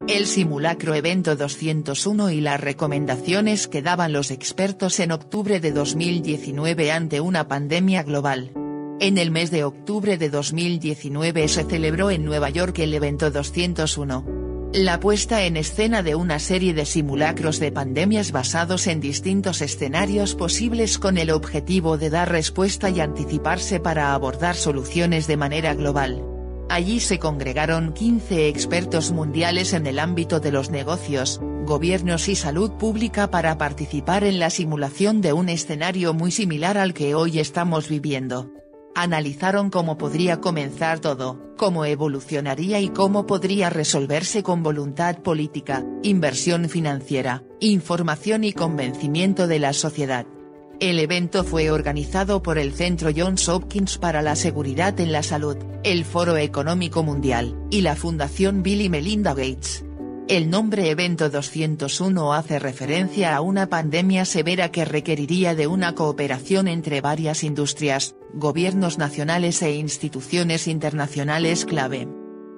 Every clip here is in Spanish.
El simulacro Evento 201 y las recomendaciones que daban los expertos en octubre de 2019 ante una pandemia global. En el mes de octubre de 2019 se celebró en Nueva York el Evento 201. La puesta en escena de una serie de simulacros de pandemias basados en distintos escenarios posibles con el objetivo de dar respuesta y anticiparse para abordar soluciones de manera global. Allí se congregaron 15 expertos mundiales en el ámbito de los negocios, gobiernos y salud pública para participar en la simulación de un escenario muy similar al que hoy estamos viviendo. Analizaron cómo podría comenzar todo, cómo evolucionaría y cómo podría resolverse con voluntad política, inversión financiera, información y convencimiento de la sociedad. El evento fue organizado por el Centro Johns Hopkins para la Seguridad en la Salud, el Foro Económico Mundial, y la Fundación Bill y Melinda Gates. El nombre Evento 201 hace referencia a una pandemia severa que requeriría de una cooperación entre varias industrias, gobiernos nacionales e instituciones internacionales clave.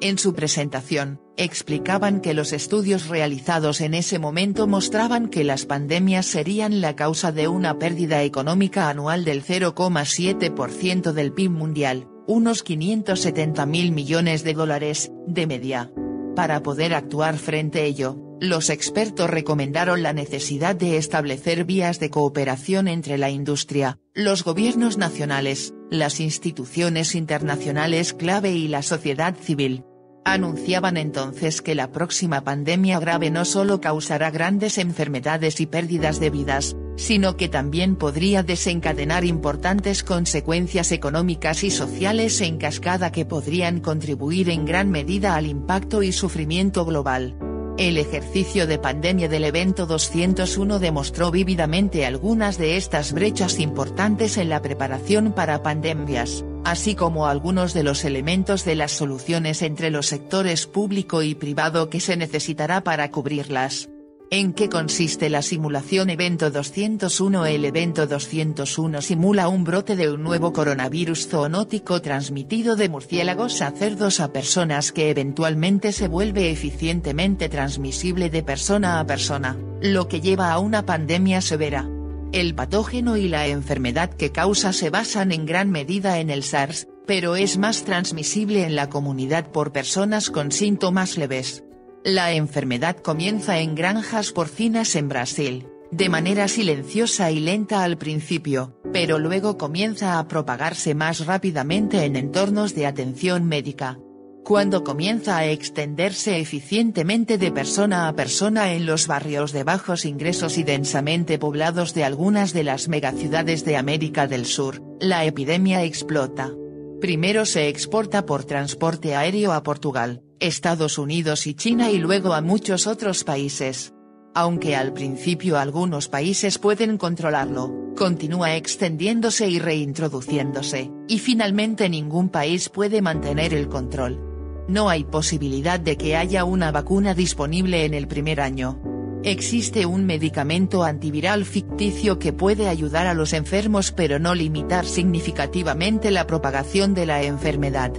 En su presentación, explicaban que los estudios realizados en ese momento mostraban que las pandemias serían la causa de una pérdida económica anual del 0,7% del PIB mundial, unos 570.000 millones de dólares, de media. Para poder actuar frente a ello, los expertos recomendaron la necesidad de establecer vías de cooperación entre la industria, los gobiernos nacionales, las instituciones internacionales clave y la sociedad civil. Anunciaban entonces que la próxima pandemia grave no solo causará grandes enfermedades y pérdidas de vidas, sino que también podría desencadenar importantes consecuencias económicas y sociales en cascada que podrían contribuir en gran medida al impacto y sufrimiento global. El ejercicio de pandemia del Evento 201 demostró vívidamente algunas de estas brechas importantes en la preparación para pandemias, así como algunos de los elementos de las soluciones entre los sectores público y privado que se necesitará para cubrirlas. ¿En qué consiste la simulación Evento 201? El Evento 201 simula un brote de un nuevo coronavirus zoonótico transmitido de murciélagos a cerdos a personas que eventualmente se vuelve eficientemente transmisible de persona a persona, lo que lleva a una pandemia severa. El patógeno y la enfermedad que causa se basan en gran medida en el SARS, pero es más transmisible en la comunidad por personas con síntomas leves. La enfermedad comienza en granjas porcinas en Brasil, de manera silenciosa y lenta al principio, pero luego comienza a propagarse más rápidamente en entornos de atención médica. Cuando comienza a extenderse eficientemente de persona a persona en los barrios de bajos ingresos y densamente poblados de algunas de las megaciudades de América del Sur, la epidemia explota. Primero se exporta por transporte aéreo a Portugal, Estados Unidos y China y luego a muchos otros países. Aunque al principio algunos países pueden controlarlo, continúa extendiéndose y reintroduciéndose, y finalmente ningún país puede mantener el control. No hay posibilidad de que haya una vacuna disponible en el primer año. Existe un medicamento antiviral ficticio que puede ayudar a los enfermos pero no limitar significativamente la propagación de la enfermedad.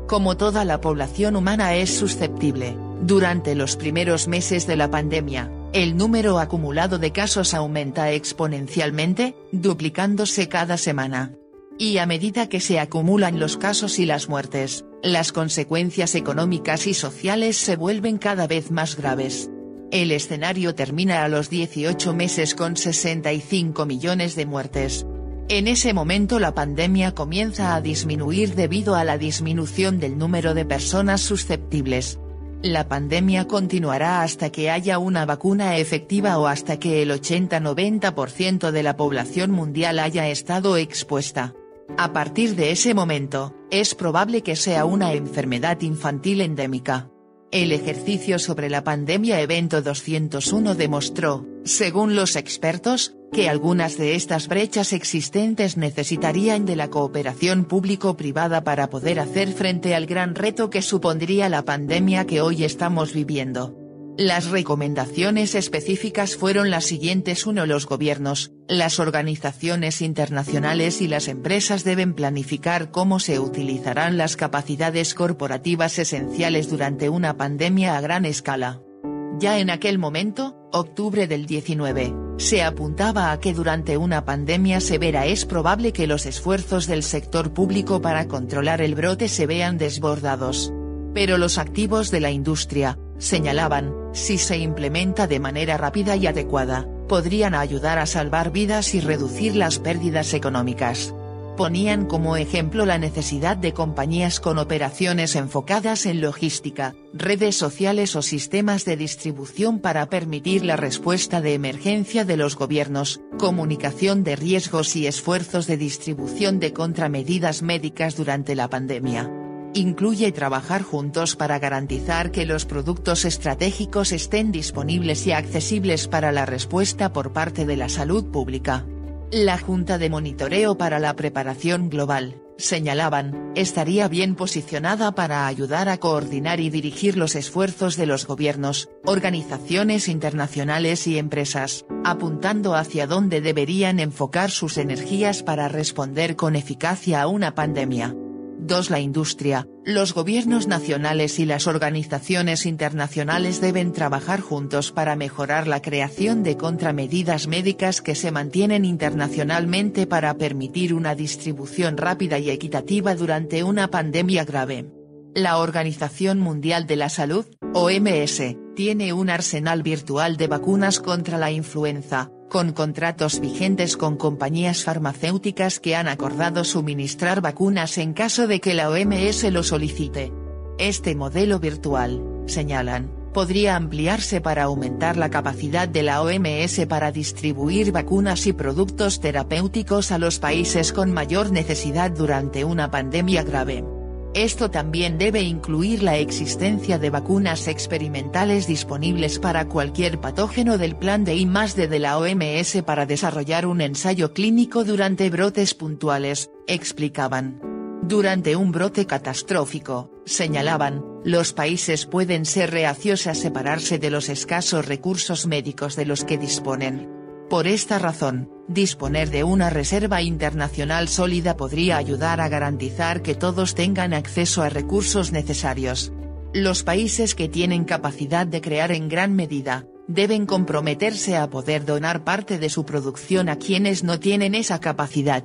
Como toda la población humana es susceptible, durante los primeros meses de la pandemia, el número acumulado de casos aumenta exponencialmente, duplicándose cada semana. Y a medida que se acumulan los casos y las muertes, las consecuencias económicas y sociales se vuelven cada vez más graves. El escenario termina a los 18 meses con 65 millones de muertes. En ese momento la pandemia comienza a disminuir debido a la disminución del número de personas susceptibles. La pandemia continuará hasta que haya una vacuna efectiva o hasta que el 80-90% de la población mundial haya estado expuesta. A partir de ese momento, es probable que sea una enfermedad infantil endémica. El ejercicio sobre la pandemia Evento 201 demostró, según los expertos, que algunas de estas brechas existentes necesitarían de la cooperación público-privada para poder hacer frente al gran reto que supondría la pandemia que hoy estamos viviendo. Las recomendaciones específicas fueron las siguientes: 1. Los gobiernos, las organizaciones internacionales y las empresas deben planificar cómo se utilizarán las capacidades corporativas esenciales durante una pandemia a gran escala. Ya en aquel momento, octubre del 19, se apuntaba a que durante una pandemia severa es probable que los esfuerzos del sector público para controlar el brote se vean desbordados. Pero los activos de la industria, señalaban, si se implementa de manera rápida y adecuada, podrían ayudar a salvar vidas y reducir las pérdidas económicas. Ponían como ejemplo la necesidad de compañías con operaciones enfocadas en logística, redes sociales o sistemas de distribución para permitir la respuesta de emergencia de los gobiernos, comunicación de riesgos y esfuerzos de distribución de contramedidas médicas durante la pandemia. Incluye trabajar juntos para garantizar que los productos estratégicos estén disponibles y accesibles para la respuesta por parte de la salud pública. La Junta de Monitoreo para la Preparación Global, señalaban, estaría bien posicionada para ayudar a coordinar y dirigir los esfuerzos de los gobiernos, organizaciones internacionales y empresas, apuntando hacia dónde deberían enfocar sus energías para responder con eficacia a una pandemia. 2. La industria, los gobiernos nacionales y las organizaciones internacionales deben trabajar juntos para mejorar la creación de contramedidas médicas que se mantienen internacionalmente para permitir una distribución rápida y equitativa durante una pandemia grave. La Organización Mundial de la Salud, OMS, tiene un arsenal virtual de vacunas contra la influenza, con contratos vigentes con compañías farmacéuticas que han acordado suministrar vacunas en caso de que la OMS lo solicite. Este modelo virtual, señalan, podría ampliarse para aumentar la capacidad de la OMS para distribuir vacunas y productos terapéuticos a los países con mayor necesidad durante una pandemia grave. Esto también debe incluir la existencia de vacunas experimentales disponibles para cualquier patógeno del plan de I+D de la OMS para desarrollar un ensayo clínico durante brotes puntuales, explicaban. Durante un brote catastrófico, señalaban, los países pueden ser reacios a separarse de los escasos recursos médicos de los que disponen. Por esta razón, disponer de una reserva internacional sólida podría ayudar a garantizar que todos tengan acceso a recursos necesarios. Los países que tienen capacidad de crear en gran medida, deben comprometerse a poder donar parte de su producción a quienes no tienen esa capacidad.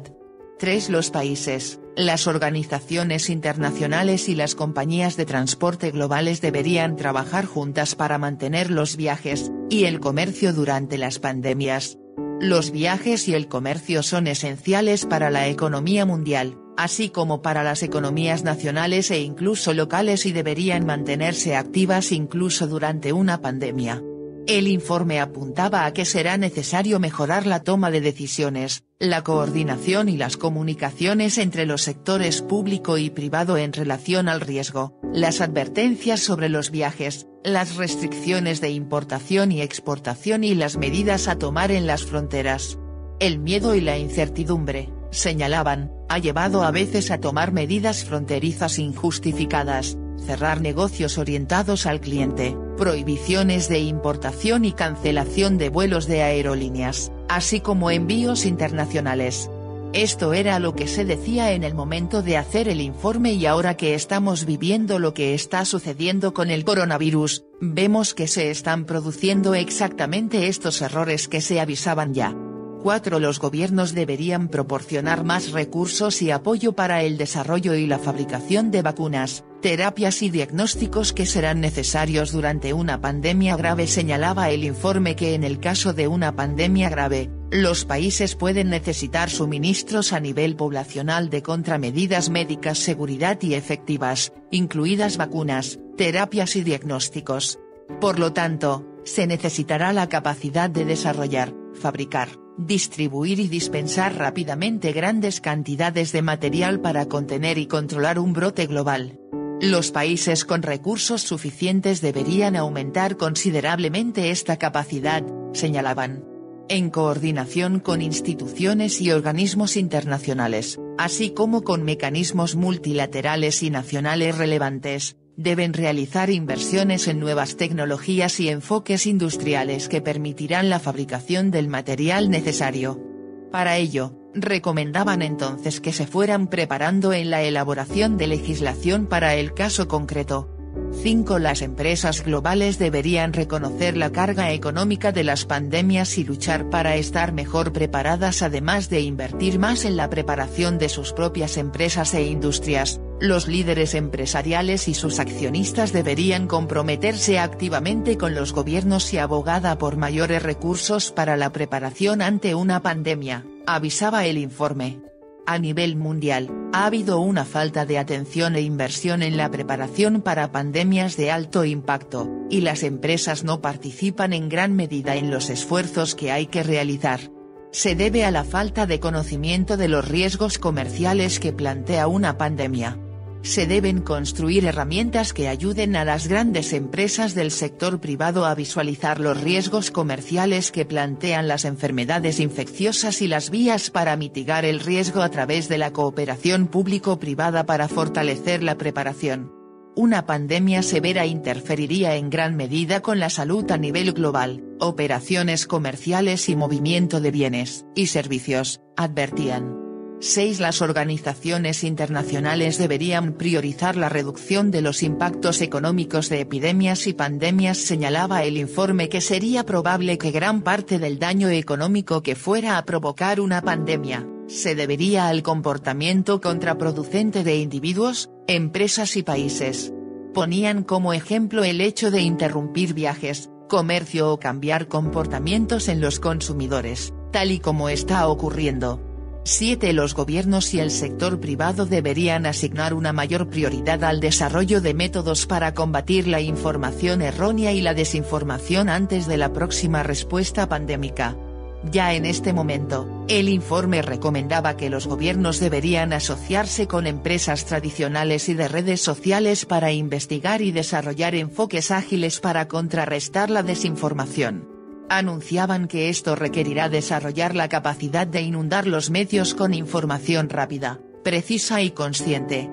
3. Los países, las organizaciones internacionales y las compañías de transporte globales deberían trabajar juntas para mantener los viajes y el comercio durante las pandemias. Los viajes y el comercio son esenciales para la economía mundial, así como para las economías nacionales e incluso locales y deberían mantenerse activas incluso durante una pandemia. El informe apuntaba a que será necesario mejorar la toma de decisiones, la coordinación y las comunicaciones entre los sectores público y privado en relación al riesgo, las advertencias sobre los viajes, las restricciones de importación y exportación y las medidas a tomar en las fronteras. El miedo y la incertidumbre, señalaban, ha llevado a veces a tomar medidas fronterizas injustificadas, cerrar negocios orientados al cliente, prohibiciones de importación y cancelación de vuelos de aerolíneas, así como envíos internacionales. Esto era lo que se decía en el momento de hacer el informe y ahora que estamos viviendo lo que está sucediendo con el coronavirus, vemos que se están produciendo exactamente estos errores que se avisaban ya. 4. Los gobiernos deberían proporcionar más recursos y apoyo para el desarrollo y la fabricación de vacunas, terapias y diagnósticos que serán necesarios durante una pandemia grave. Señalaba el informe que en el caso de una pandemia grave, los países pueden necesitar suministros a nivel poblacional de contramedidas médicas seguridad y efectivas, incluidas vacunas, terapias y diagnósticos. Por lo tanto, se necesitará la capacidad de desarrollar, fabricar, distribuir y dispensar rápidamente grandes cantidades de material para contener y controlar un brote global. Los países con recursos suficientes deberían aumentar considerablemente esta capacidad, señalaban. En coordinación con instituciones y organismos internacionales, así como con mecanismos multilaterales y nacionales relevantes, deben realizar inversiones en nuevas tecnologías y enfoques industriales que permitirán la fabricación del material necesario. Para ello, recomendaban entonces que se fueran preparando en la elaboración de legislación para el caso concreto. 5. Las empresas globales deberían reconocer la carga económica de las pandemias y luchar para estar mejor preparadas, además de invertir más en la preparación de sus propias empresas e industrias. Los líderes empresariales y sus accionistas deberían comprometerse activamente con los gobiernos y abogada por mayores recursos para la preparación ante una pandemia, avisaba el informe. A nivel mundial, ha habido una falta de atención e inversión en la preparación para pandemias de alto impacto, y las empresas no participan en gran medida en los esfuerzos que hay que realizar. Se debe a la falta de conocimiento de los riesgos comerciales que plantea una pandemia. Se deben construir herramientas que ayuden a las grandes empresas del sector privado a visualizar los riesgos comerciales que plantean las enfermedades infecciosas y las vías para mitigar el riesgo a través de la cooperación público-privada para fortalecer la preparación. Una pandemia severa interferiría en gran medida con la salud a nivel global, operaciones comerciales y movimiento de bienes y servicios, advertían. 6. Las organizaciones internacionales deberían priorizar la reducción de los impactos económicos de epidemias y pandemias. Señalaba el informe que sería probable que gran parte del daño económico que fuera a provocar una pandemia, se debería al comportamiento contraproducente de individuos, empresas y países. Ponían como ejemplo el hecho de interrumpir viajes, comercio o cambiar comportamientos en los consumidores, tal y como está ocurriendo. 7. Los gobiernos y el sector privado deberían asignar una mayor prioridad al desarrollo de métodos para combatir la información errónea y la desinformación antes de la próxima respuesta pandémica. Ya en este momento, el informe recomendaba que los gobiernos deberían asociarse con empresas tradicionales y de redes sociales para investigar y desarrollar enfoques ágiles para contrarrestar la desinformación. Anunciaban que esto requerirá desarrollar la capacidad de inundar los medios con información rápida, precisa y consciente,